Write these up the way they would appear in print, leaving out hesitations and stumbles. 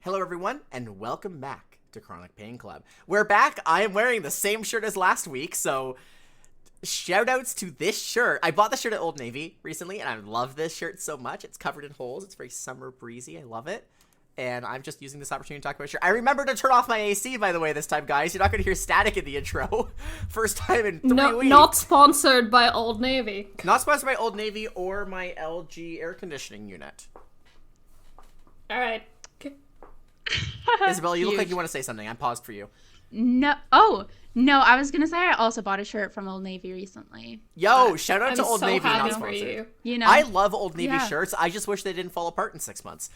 Hello everyone, and welcome back to Chronic Pain Club. We're back. I am wearing the same shirt as last week, so shoutouts to this shirt. I bought the shirt at Old Navy recently, and I love this shirt so much. It's covered in holes. It's very summer breezy. I love it. And I'm just using this opportunity to talk about a shirt. I remember to turn off my AC, by the way, this time, guys. You're not going to hear static in the intro. First time in 3 weeks. Not sponsored by Old Navy. Not sponsored by Old Navy or my LG air conditioning unit. Alright. Isabella, you look like you want to say something. I paused for you. No. Oh, no. I was going to say I also bought a shirt from Old Navy recently. Yo, shout out to Old so Navy, happy not for sponsored. you. know, I love Old Navy shirts. I just wish they didn't fall apart in 6 months.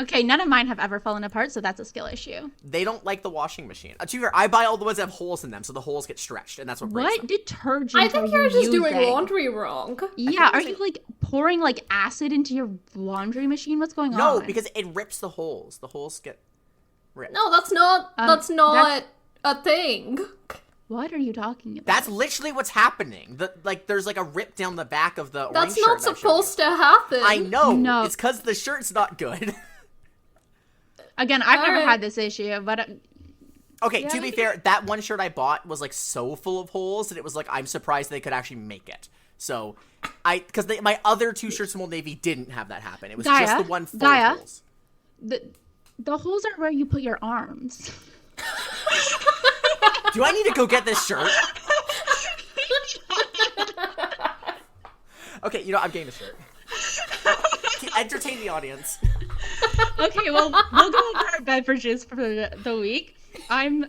Okay, none of mine have ever fallen apart, so that's a skill issue. They don't like the washing machine. To be fair, I buy all the ones that have holes in them, so the holes get stretched, and that's what breaks them. What detergent I think are you're you just using? doing laundry wrong. Yeah, are you like pouring like acid into your laundry machine? What's going on? No, because it rips the holes. The holes get ripped. No, that's not a thing. What are you talking about? That's literally what's happening. There's like a rip down the back of the orange That's shirt not that I showed supposed you. to happen. I know. No. It's because the shirt's not good. Again, I've never Alright. had this issue, but Okay, to be fair, that one shirt I bought was like so full of holes that it was like, I'm surprised they could actually make it. So, because my other 2 shirts from Old Navy didn't have that happen. It was just the one full of holes. the holes are where you put your arms. Do I need to go get this shirt? Okay, you know, I'm getting the shirt. Entertain the audience. Okay, well, we'll go over our beverages for the week. I'm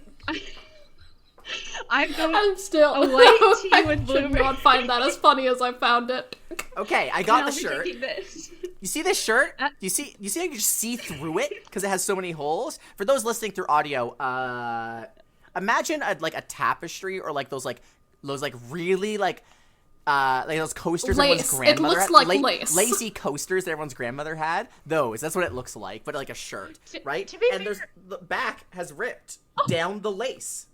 going still a white tea with I should blueberry. not find that as funny as I found it. Okay, I got I'll the be shirt. taking this. You see this shirt? You see how you just see through it because it has so many holes? For those listening through audio, imagine a tapestry or those really those coasters everyone's Lace. grandmother It looks had. like lace. Lacy coasters that everyone's grandmother had. That's what it looks like, but like a shirt, right? to be and fair- the back has ripped down the lace.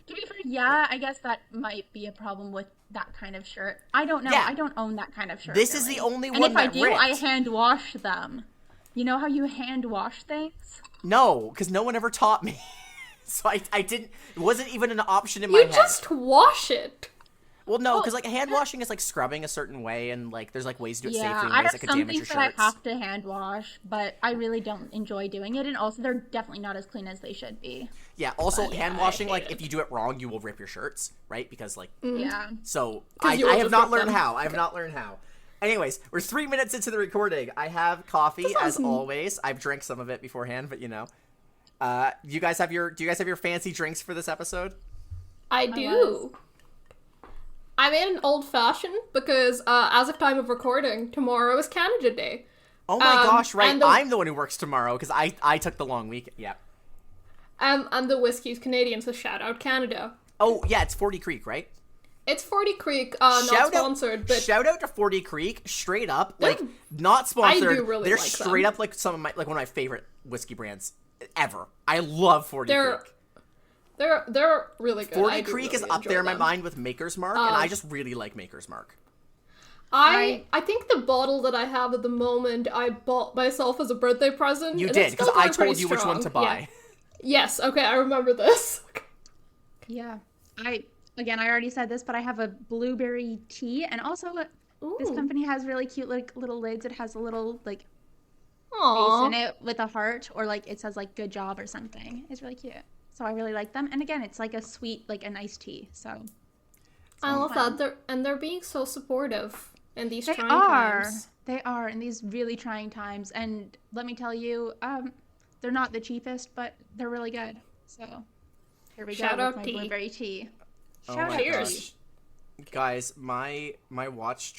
To be fair, yeah, I guess that might be a problem with that kind of shirt. I don't know. Yeah. I don't own that kind of shirt. This is the only and one if that I do, ripped. I hand wash them. You know how you hand wash things? No, because no one ever taught me. So I didn't. It wasn't even an option in my You head. just wash it. Well, no, because hand washing is scrubbing a certain way, and there's ways to do it safely and I ways have that could some damage your things that I shirts. have to hand wash, but I really don't enjoy doing it, and also they're definitely not as clean as they should be. Yeah. Also, But, hand I washing, hate it. if you do it wrong, you will rip your shirts, right? Because Yeah. so 'Cause I you will have just not rip learned them. how. I have not learned how. Anyways, we're 3 minutes into the recording. I have coffee as always. I've drank some of it beforehand, but you know. Do you guys have your fancy drinks for this episode? I do. I made an old fashioned because as of time of recording, tomorrow is Canada Day. Oh my gosh, right. and the- I'm the one who works tomorrow because I took the long week. Yeah. And the whiskey's Canadian, so shout out Canada. Oh, yeah, it's 40 Creek, right? It's 40 Creek, not sponsored, but shout out to 40 Creek, straight up, not sponsored. I do really They're like straight them. up some of my one of my favorite whiskey brands ever. I love 40 Creek. They're really good. 40 I do Creek really is up enjoy there in my them. mind with Maker's Mark, and I just really like Maker's Mark. I think the bottle that I have at the moment I bought myself as a birthday present. You and did, it's still because I going pretty told you which one to strong. buy. Yeah. Yes, okay, I remember this. Yeah. I already said this, but I have a blueberry tea, and also this company has really cute little lids. It has a little face Aww. in it with a heart, or it says good job or something. It's really cute. So I really like them. And again, it's a sweet, a nice tea. So I love fun. that. They're being so supportive in these trying are. times. They are in these really trying times. And let me tell you, they're not the cheapest, but they're really good. So here we Shout go out with my tea. blueberry tea. Oh Shout my out Cheers. tea. Guys, my watch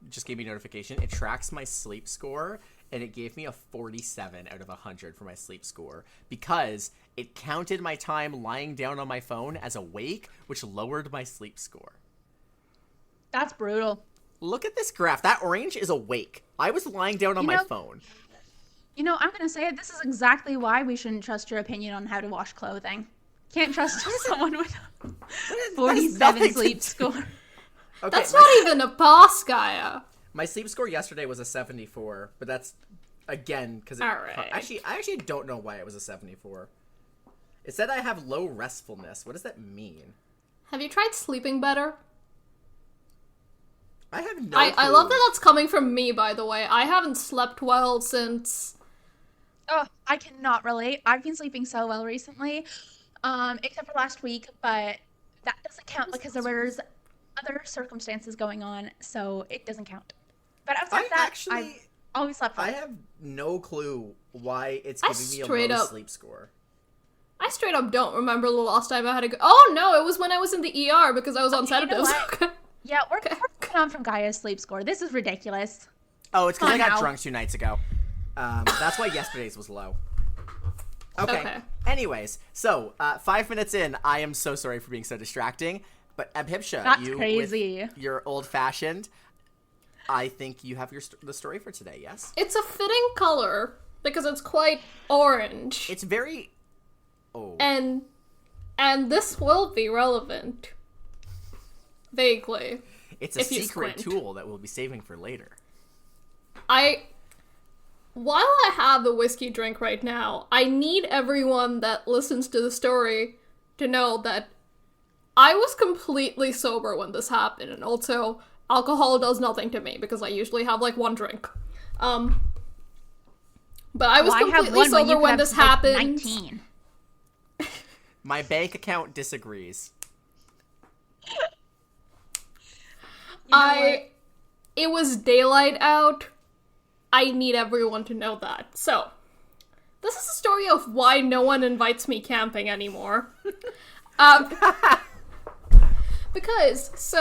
just gave me a notification. It tracks my sleep score, and it gave me a 47 out of 100 for my sleep score because it counted my time lying down on my phone as awake, which lowered my sleep score. That's brutal. Look at this graph. That orange is awake. I was lying down on my phone. You know, I'm going to say it. This is exactly why we shouldn't trust your opinion on how to wash clothing. Can't trust someone with a 47 sleep score. Okay, That's not even a pass, Gaia. my sleep score yesterday was a 74, but that's again, because Alright. I actually don't know why it was a 74. It said I have low restfulness. What does that mean? Have you tried sleeping better? I have no I clue. love that that's coming from me, by the way. I haven't slept well since... Oh, I cannot relate. I've been sleeping so well recently, except for last week, but that doesn't count because there was other circumstances going on, so it doesn't count. But outside I've always slept well. I have no clue why it's giving me a low sleep score. I straight up don't remember the last time I had a go. Oh no, it was when I was in the ER because I was on sedatives. You know what? Yeah, we're coming on from Gaia's sleep score. This is ridiculous. Oh, it's because I got drunk 2 nights ago. That's why yesterday's was low. Okay. Anyways, so 5 minutes in, I am so sorry for being so distracting. But Abhipsha, That's you crazy. With your old-fashioned, I think you have the story for today. Yes. It's a fitting color because it's quite orange. It's very. Oh. And this will be relevant. Vaguely. It's a secret tool that we'll be saving for later. While I have a whiskey drink right now, I need everyone that listens to the story to know that I was completely sober when this happened, and also alcohol does nothing to me because I usually have like 1 drink. But I was completely sober when this happened. 19. My bank account disagrees. It was daylight out. I need everyone to know that. So, this is a story of why no one invites me camping anymore. Because,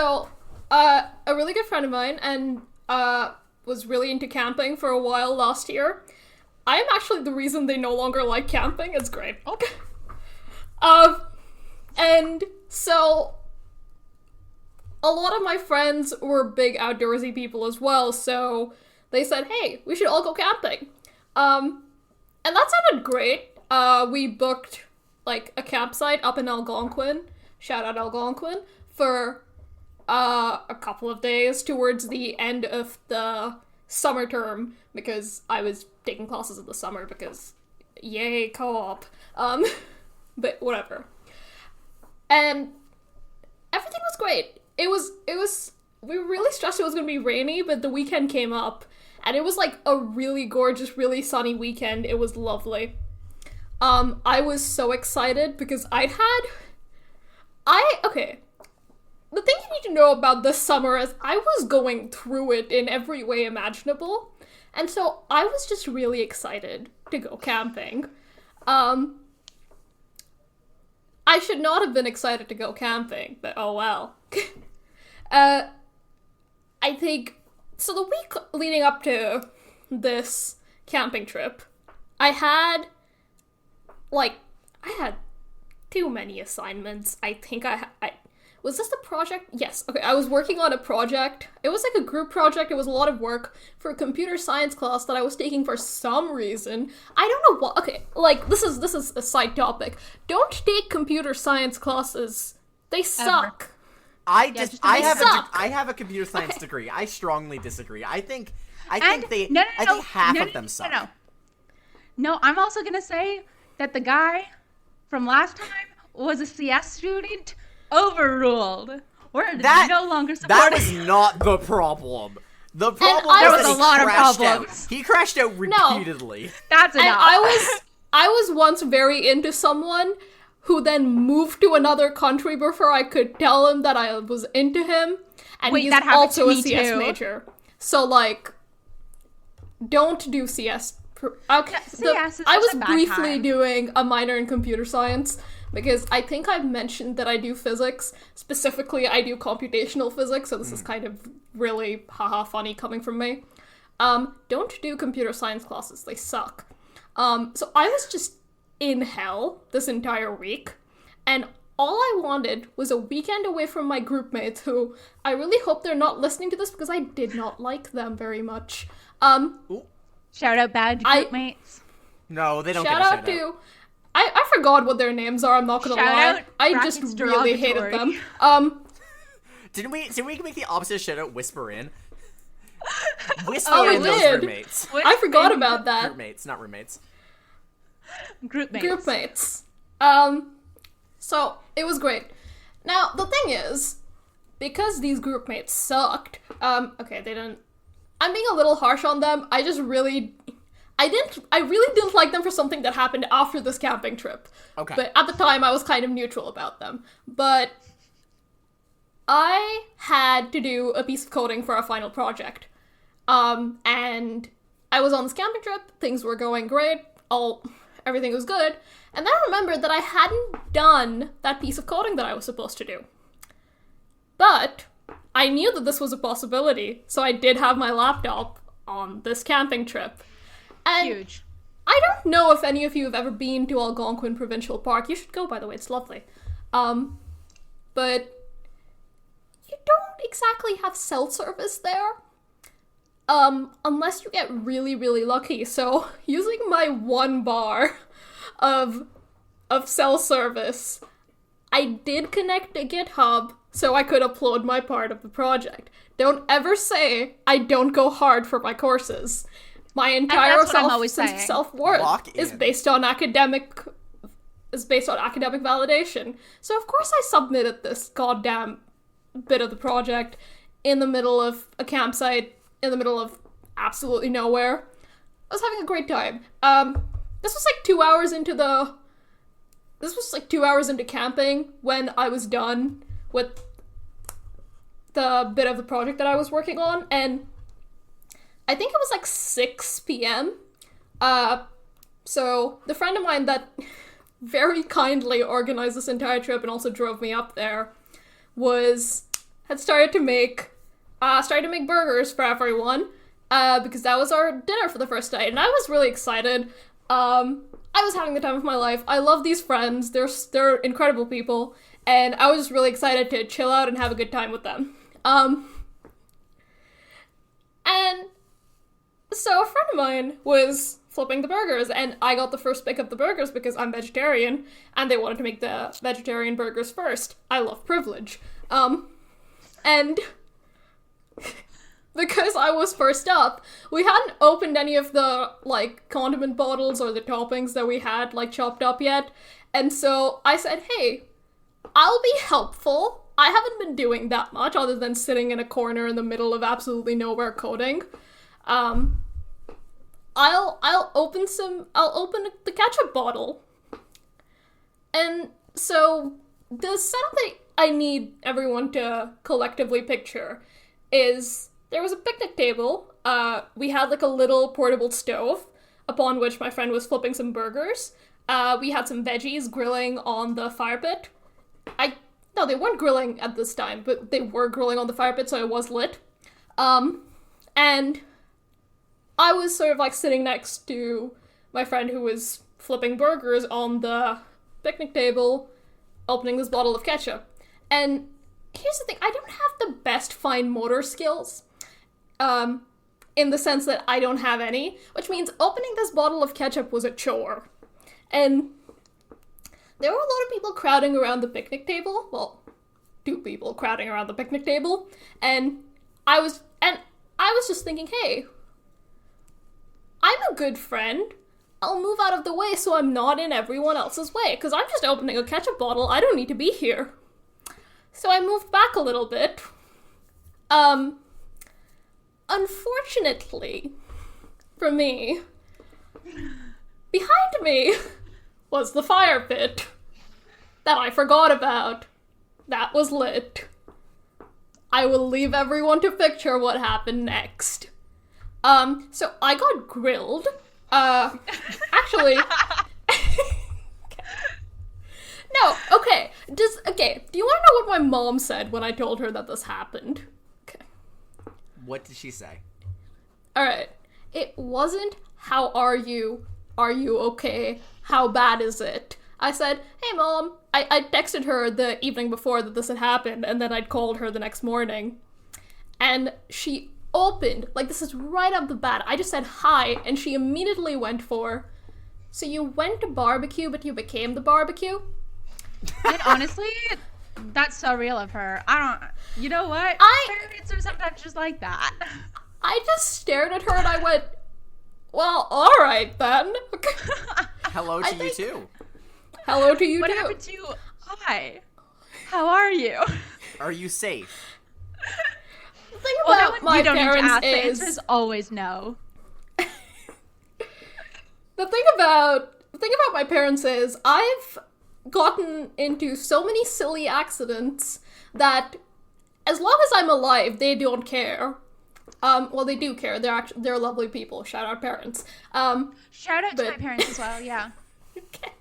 a really good friend of mine and was really into camping for a while last year. I am actually the reason they no longer like camping. It's great. Okay. And so a lot of my friends were big outdoorsy people as well, so they said, hey, we should all go camping. And that sounded great. We booked, like, a campsite up in Algonquin, shout out Algonquin, for a couple of days towards the end of the summer term, because I was taking classes in the summer, because yay, co-op. But whatever. And everything was great. We were really stressed it was going to be rainy, but the weekend came up, and it was like a really gorgeous, really sunny weekend. It was lovely. I was so excited because okay. The thing you need to know about this summer is I was going through it in every way imaginable, and so I was just really excited to go camping. I should not have been excited to go camping, but oh well. I think, so the week leading up to this camping trip, I had too many assignments. I think was this the project? Yes. Okay, I was working on a project. It was like a group project. It was a lot of work for a computer science class that I was taking for some reason. I don't know what. Okay, like, this is a side topic. Don't take computer science classes. They suck. I have a computer science degree. I strongly disagree. I think half of them suck. No, I'm also gonna say that the guy from last time was a CS student. Overruled. We're no longer supporting. That was not the problem. The problem was a lot of problems. He crashed out repeatedly. No, that's enough. And I was once very into someone who then moved to another country before I could tell him that I was into him. And he's also a CS major. So, like, don't do CS. Okay, I was briefly doing a minor in computer science, because I think I've mentioned that I do physics. Specifically, I do computational physics, so this is kind of really haha funny coming from me. Don't do computer science classes, they suck. So I was just in hell this entire week, and all I wanted was a weekend away from my group mates, who I really hope they're not listening to this because I did not like them very much. Shout out bad group mates. No, they don't shout get a out to... I forgot what their names are, I'm not gonna lie. I just really hated them. Didn't we make the opposite shout out whisper in? Wistful Oh, we Angels did. roommates. I forgot about that. Roommates, not roommates. Group mates. Group mates. So it was great. Now the thing is, because these group mates sucked. Okay, they didn't. I'm being a little harsh on them. I really didn't like them for something that happened after this camping trip. Okay. But at the time, I was kind of neutral about them. But I had to do a piece of coding for our final project. And I was on this camping trip. Things were going great. Everything was good. And then I remembered that I hadn't done that piece of coding that I was supposed to do. But I knew that this was a possibility, so I did have my laptop on this camping trip. And Huge. I don't know if any of you have ever been to Algonquin Provincial Park. You should go, by the way, it's lovely. But you don't exactly have cell service there. Unless you get really, really lucky. So, using my 1 bar of cell service, I did connect to GitHub so I could upload my part of the project. Don't ever say I don't go hard for my courses. My entire that's what I'm always saying. self-worth Lock is in. based on academic validation. So of course I submitted this goddamn bit of the project in the middle of a campsite, in the middle of absolutely nowhere. I was having a great time. This was like 2 hours into camping when I was done with the bit of the project that I was working on, and I think it was like 6 p.m. So the friend of mine that very kindly organized this entire trip and also drove me up there had started to make burgers for everyone, because that was our dinner for the first night, and I was really excited. I was having the time of my life. I love these friends. They're incredible people, and I was just really excited to chill out and have a good time with them. And so a friend of mine was flipping the burgers, and I got the first pick of the burgers because I'm vegetarian, and they wanted to make the vegetarian burgers first. I love privilege. And because I was first up, we hadn't opened any of the, like, condiment bottles or the toppings that we had, like, chopped up yet. And so I said, hey, I'll be helpful. I haven't been doing that much other than sitting in a corner in the middle of absolutely nowhere coding. I'll open the ketchup bottle. And so the setup that I need everyone to collectively picture is there was a picnic table. We had like a little portable stove upon which my friend was flipping some burgers. We had some veggies grilling on the fire pit. No, they weren't grilling at this time, but they were grilling on the fire pit, so it was lit. And I was sort of like sitting next to my friend who was flipping burgers on the picnic table, opening this bottle of ketchup. And here's the thing, I don't have the best fine motor skills, in the sense that I don't have any, which means opening this bottle of ketchup was a chore. And there were a lot of people crowding around the picnic table. Well, 2 people crowding around the picnic table. And I was just thinking, hey, I'm a good friend. I'll move out of the way so I'm not in everyone else's way, because I'm just opening a ketchup bottle. I don't need to be here. So I moved back a little bit. Unfortunately, for me, behind me was the fire pit that I forgot about. That was lit. I will leave everyone to picture what happened next. So I got grilled. Actually... No, okay. Do you want to know what my mom said when I told her that this happened? Okay. What did she say? Alright. It wasn't, how are you? Are you okay? How bad is it? I said, hey mom. I texted her the evening before that this had happened, and then I'd called her the next morning. And she opened, like this is right off the bat, I just said hi, and she immediately went for, so you went to barbecue, but you became the barbecue? And honestly, that's so real of her. You know what? Parents are sometimes just like that. I just stared at her and I went, well, alright then. Hello to you too. Hello to you What too. happened to hi? How are you? Are you safe? The thing Well, about that one my you don't need to parents ask. The answer is is always no. the thing about my parents is I've gotten into so many silly accidents that as long as I'm alive, they don't care. Well, they do care. They're lovely people. Shout out parents. Shout out to but- my parents as well, yeah. Okay.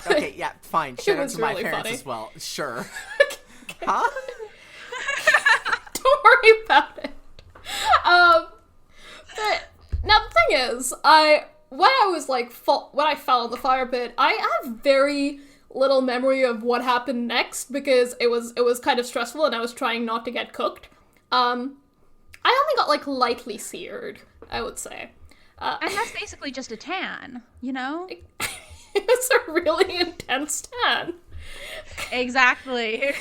Okay, yeah, fine. Shout out was to my really parents funny. as well. Sure. Huh? Don't worry about it. But now the thing is, when I fell in the fire pit, I have very little memory of what happened next because it was kind of stressful and I was trying not to get cooked. I only got like lightly seared, I would say. And that's basically just a tan, you know? It's a really intense tan. Exactly.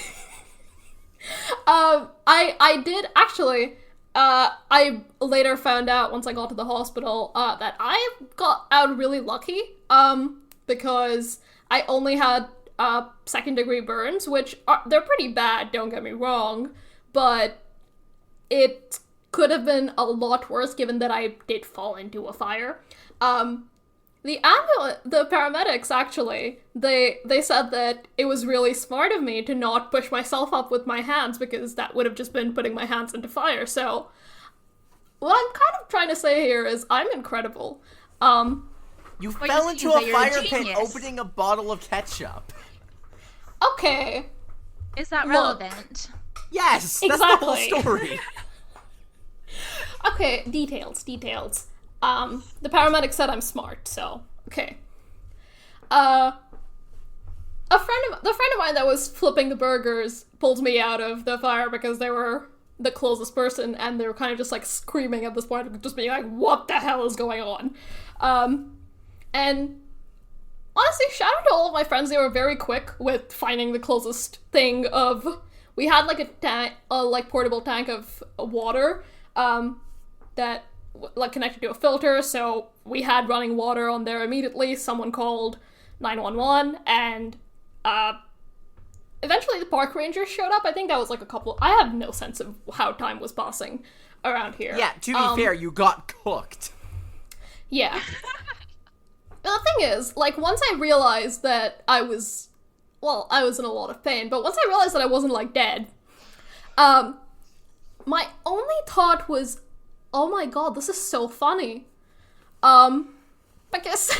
I did actually. I later found out once I got to the hospital that I got out really lucky. Because I only had second-degree burns, which they're pretty bad. Don't get me wrong, but it could have been a lot worse given that I did fall into a fire. The paramedics actually, they said that it was really smart of me to not push myself up with my hands because that would have just been putting my hands into fire. So what I'm kind of trying to say here is I'm incredible. You What fell you into see is that a you're a fire pit genius. opening a bottle of ketchup. Okay. Is that Look. relevant? Yes, that's the whole Exactly. story. Okay, details. The paramedic said I'm smart, so okay. The friend of mine that was flipping the burgers pulled me out of the fire because they were the closest person, and they were kind of just like screaming at this point, just being like, "What the hell is going on?" And honestly, shout out to all of my friends. They were very quick with finding the closest thing of. We had like a portable tank of water, that like connected to a filter, so we had running water on there immediately. Someone called 911, and eventually the park rangers showed up. I think that was like I have no sense of how time was passing around here. Yeah, to be fair, you got cooked. Yeah. But the thing is, like, once I realized that I was in a lot of pain, but once I realized that I wasn't, like, dead, my only thought was, oh my god, this is so funny. Because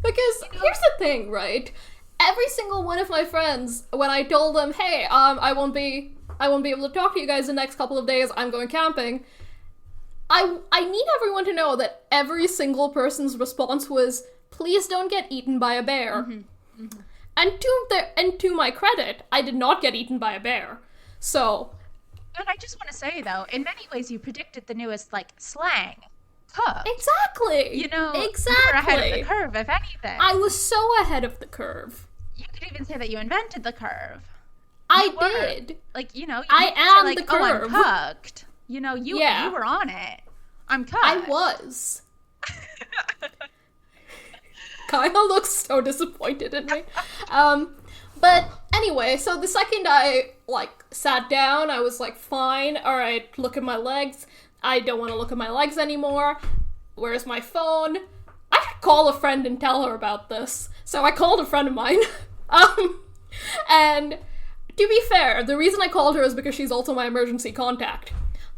here's the thing, right? Every single one of my friends, when I told them, hey, I won't be able to talk to you guys the next couple of days, I'm going camping, I need everyone to know that every single person's response was, please don't get eaten by a bear. Mm-hmm. Mm-hmm. And to my credit, I did not get eaten by a bear. So... And I just want to say, though, in many ways you predicted the newest, like, slang. Cook. Exactly! You know, exactly. you were ahead of the curve, if anything. I was so ahead of the curve. You could even say that you invented the curve. I were. did. Like, you know, you I didn't am say, like, the curve. Oh, I'm cooked. You know, you Yeah. were on it. I'm cooked. I was. Kyle looks so disappointed in me. But anyway, so the second I, like, sat down, I was like, fine, alright, look at my legs. I don't want to look at my legs anymore. Where's my phone? I should call a friend and tell her about this. So I called a friend of mine. And to be fair, the reason I called her is because she's also my emergency contact.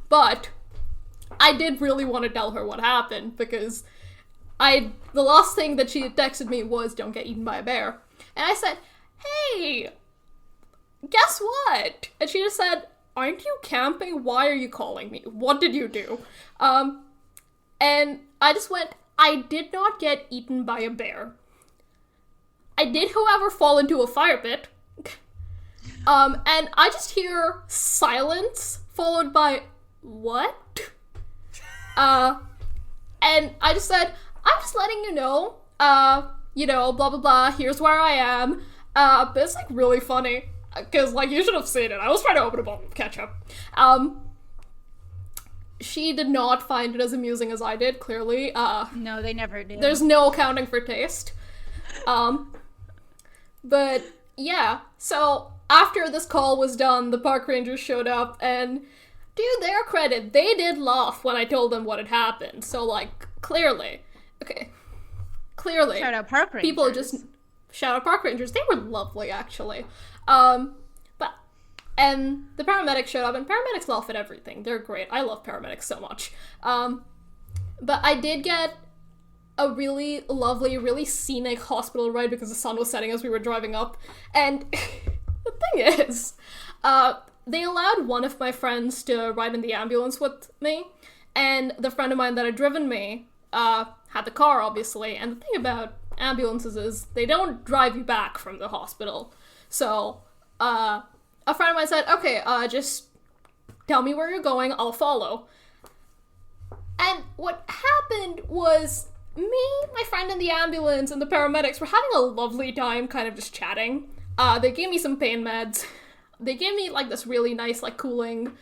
But I did really want to tell her what happened because the last thing that she had texted me was, don't get eaten by a bear. And I said, hey, guess what? And she just said, aren't you camping? Why are you calling me? What did you do? And I just went, I did not get eaten by a bear. I did, however, fall into a fire pit. And I just hear silence followed by, what? And I just said, I'm just letting you know, blah, blah, blah, here's where I am. But it's, like, really funny, because, like, you should have seen it. I was trying to open a bottle of ketchup. she did not find it as amusing as I did, clearly. No, they never do. There's no accounting for taste. But yeah, so after this call was done, the park rangers showed up, and to their credit, they did laugh when I told them what had happened. So, like, clearly. Shout out park rangers. People just shout out park rangers. They were lovely, actually. And the paramedics showed up, and paramedics laugh at everything. They're great. I love paramedics so much. But I did get a really lovely, really scenic hospital ride because the sun was setting as we were driving up. And the thing is, they allowed one of my friends to ride in the ambulance with me, and the friend of mine that had driven me had the car, obviously. And the thing about ambulances is they don't drive you back from the hospital. So, a friend of mine said, okay, just tell me where you're going, I'll follow. And what happened was me, my friend in the ambulance, and the paramedics were having a lovely time kind of just chatting. They gave me some pain meds. They gave me, like, this really nice, like, cooling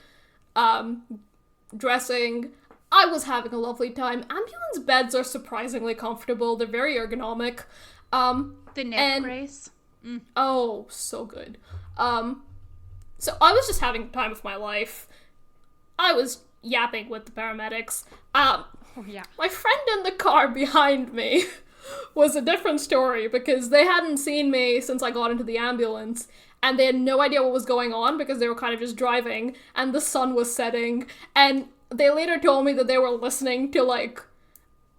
dressing. I was having a lovely time. Ambulance beds are surprisingly comfortable. They're very ergonomic. The neck brace. Oh, so good. So I was just having the time of my life. I was yapping with the paramedics. My friend in the car behind me was a different story because they hadn't seen me since I got into the ambulance, and they had no idea what was going on because they were kind of just driving, and the sun was setting, and they later told me that they were listening to, like,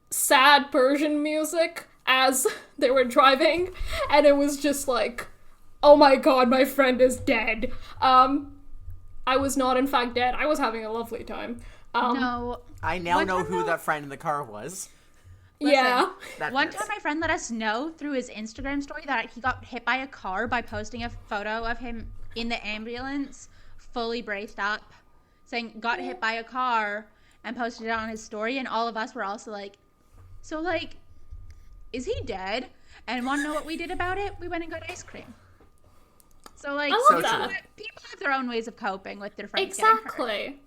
sad Persian music as they were driving, and it was just like, oh my god, my friend is dead. I was not, in fact, dead. I was having a lovely time. No. I now know who that friend in the car was. Yeah. One time my friend let us know through his Instagram story that he got hit by a car by posting a photo of him in the ambulance, fully braced up, saying, got hit by a car, and posted it on his story, and all of us were also like, so, like, is he dead? And want to know what we did about it? We went and got ice cream. So, like, I love that. People have their own ways of coping with their friends Exactly.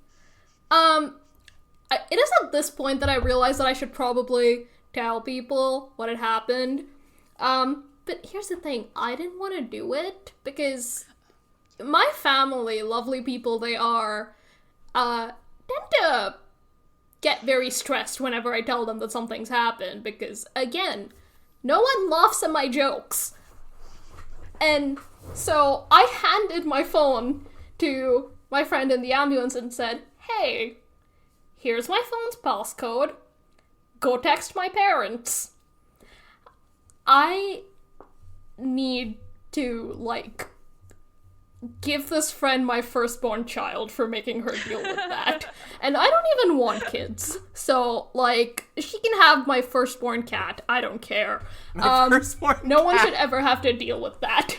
It is at this point that I realized that I should probably tell people what had happened. But here's the thing. I didn't want to do it because my family, lovely people they are, tend to get very stressed whenever I tell them that something's happened because, again, no one laughs at my jokes. And so I handed my phone to my friend in the ambulance and said, hey, here's my phone's passcode. Go text my parents. I need to, like, give this friend my firstborn child for making her deal with that. And I don't even want kids. So, like, she can have my firstborn cat. I don't care. No one should ever have to deal with that.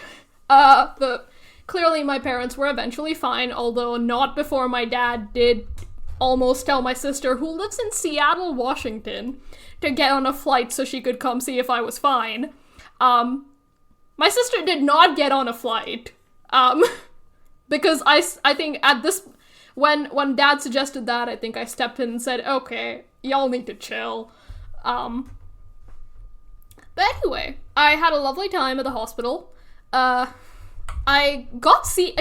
But clearly my parents were eventually fine, although not before my dad did almost tell my sister, who lives in Seattle, Washington, to get on a flight so she could come see if I was fine. My sister did not get on a flight. Because I think at this, when dad suggested that, I think I stepped in and said, okay, y'all need to chill. But anyway, I had a lovely time at the hospital. I got seen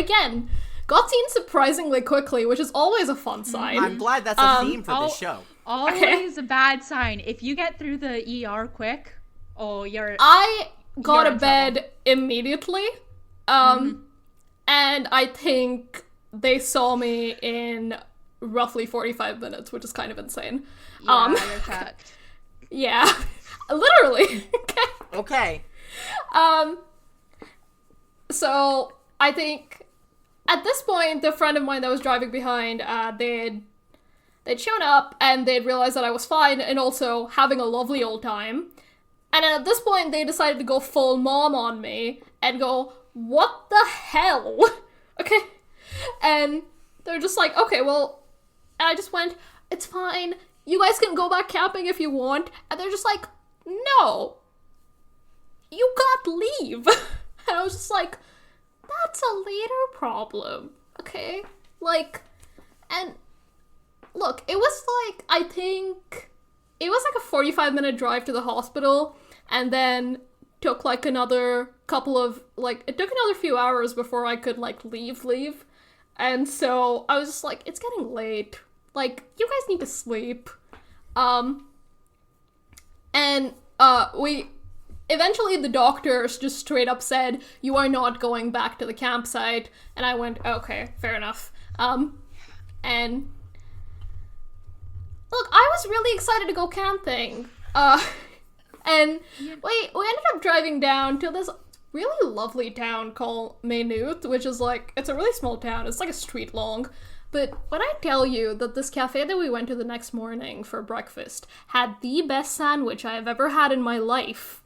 surprisingly quickly, which is always a fun sign. I'm glad that's a theme for this show. Always a bad sign. If you get through the ER quick, I got to bed immediately. And I think they saw me in roughly 45 minutes, which is kind of insane. Yeah, you're cooked. Yeah, literally. Okay. So I think at this point, the friend of mine that was driving behind, they'd shown up and they'd realized that I was fine and also having a lovely old time. And at this point, they decided to go full mom on me and go, what the hell? Okay. And they're just like, okay, well, and I just went, it's fine. You guys can go back camping if you want. And they're just like, no. You got leave. And I was just like, that's a later problem. Okay? Like, and look, it was like, I think, it was like a 45-minute drive to the hospital, and then took like another couple of, like, it took another few hours before I could, like, leave. And so I was just like, it's getting late. Like, you guys need to sleep. Eventually the doctors just straight up said, you are not going back to the campsite. And I went, okay, fair enough. And look, I was really excited to go camping. And we ended up driving down to this really lovely town called Maynooth, which is like, it's a really small town. It's like a street long. But when I tell you that this cafe that we went to the next morning for breakfast had the best sandwich I have ever had in my life,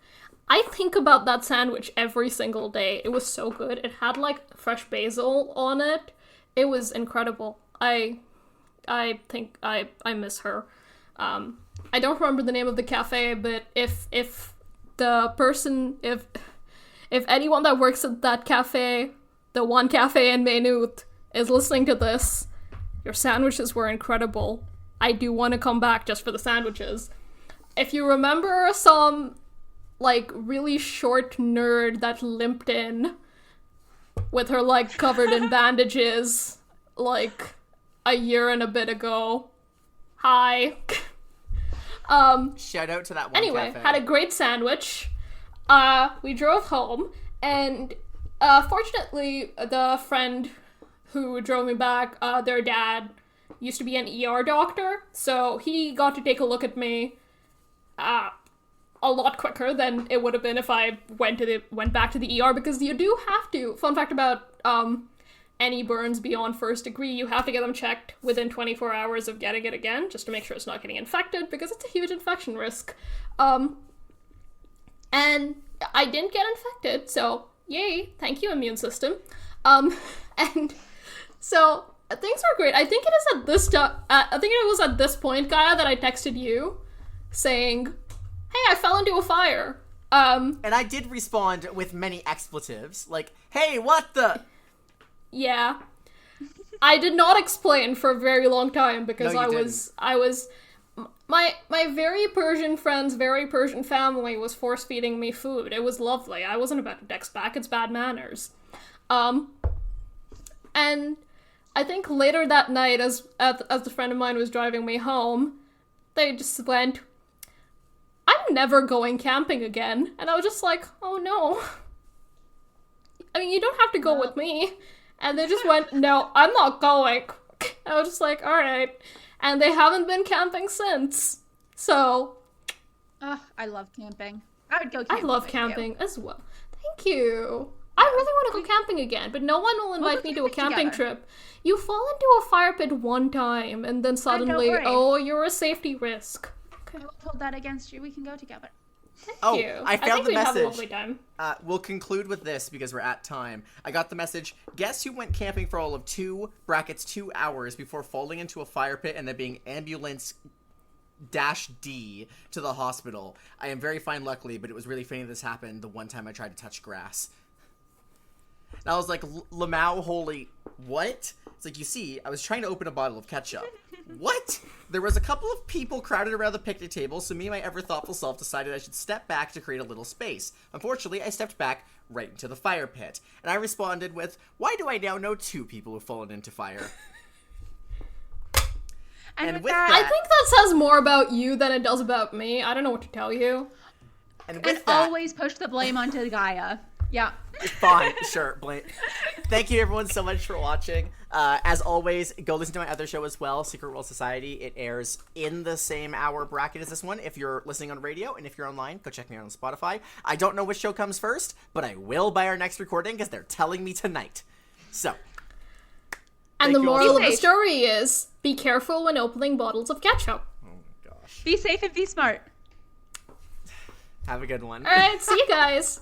I think about that sandwich every single day. It was so good. It had like fresh basil on it. It was incredible. I think I miss her. I don't remember the name of the cafe, but if anyone that works at that cafe, the one cafe in Maynooth, is listening to this, your sandwiches were incredible. I do want to come back just for the sandwiches. If you remember some, like, really short nerd that limped in with her leg covered in bandages, like, a year and a bit ago, hi. Shout out to that one Anyway, cafe. had a great sandwich. We drove home, and fortunately, the friend who drove me back, their dad used to be an ER doctor, so he got to take a look at me a lot quicker than it would have been if I went back to the ER, because you do have to. Fun fact about any burns beyond first degree, you have to get them checked within 24 hours of getting it again, just to make sure it's not getting infected, because it's a huge infection risk. And I didn't get infected, so yay, thank you, immune system. And so things were great. I think it was at this point, Gaia, that I texted you saying, hey, I fell into a fire. And I did respond with many expletives, like, hey, what the... Yeah. I did not explain for a very long time because No, you I was my very Persian friend's very Persian family was force feeding me food. It was lovely. I wasn't about to text back. It's bad manners. And I think later that night, as the friend of mine was driving me home, they just went, I'm never going camping again. And I was just like, oh no. I mean, you don't have to go with me. And they just went, no, I'm not going. I was just like, alright. And they haven't been camping since. So. I love camping. I would go camping. I love camping as well. Thank you. I really want to go camping again, but no one will invite me to a camping trip. You fall into a fire pit one time, and then suddenly, oh, you're a safety risk. Okay. I won't hold that against you. We can go together. Thank you. I found the message. Have a lovely time. We'll conclude with this because we're at time. I got the message. Guess who went camping for all of 2 hours before falling into a fire pit and then being ambulance -D to the hospital. I am very fine, luckily, but it was really funny this happened the one time I tried to touch grass. And I was like, Lamau, holy, what? It's like, you see, I was trying to open a bottle of ketchup. What? There was a couple of people crowded around the picnic table, so me and my ever-thoughtful self decided I should step back to create a little space. Unfortunately, I stepped back right into the fire pit. And I responded with, why do I now know 2 people who've fallen into fire? And with that, I think that says more about you than it does about me. I don't know what to tell you. And always push the blame onto Gaia. Yeah. Fine, sure, blame. Thank you everyone so much for watching. As always, go listen to my other show as well, Secret World Society. It airs in the same hour bracket as this one if you're listening on radio, and if you're online, go check me out on Spotify. I don't know which show comes first, but I will by our next recording because they're telling me tonight. So. And the moral of the story is, be careful when opening bottles of ketchup. Oh my gosh. Be safe and be smart. Have a good one. Alright, see you guys.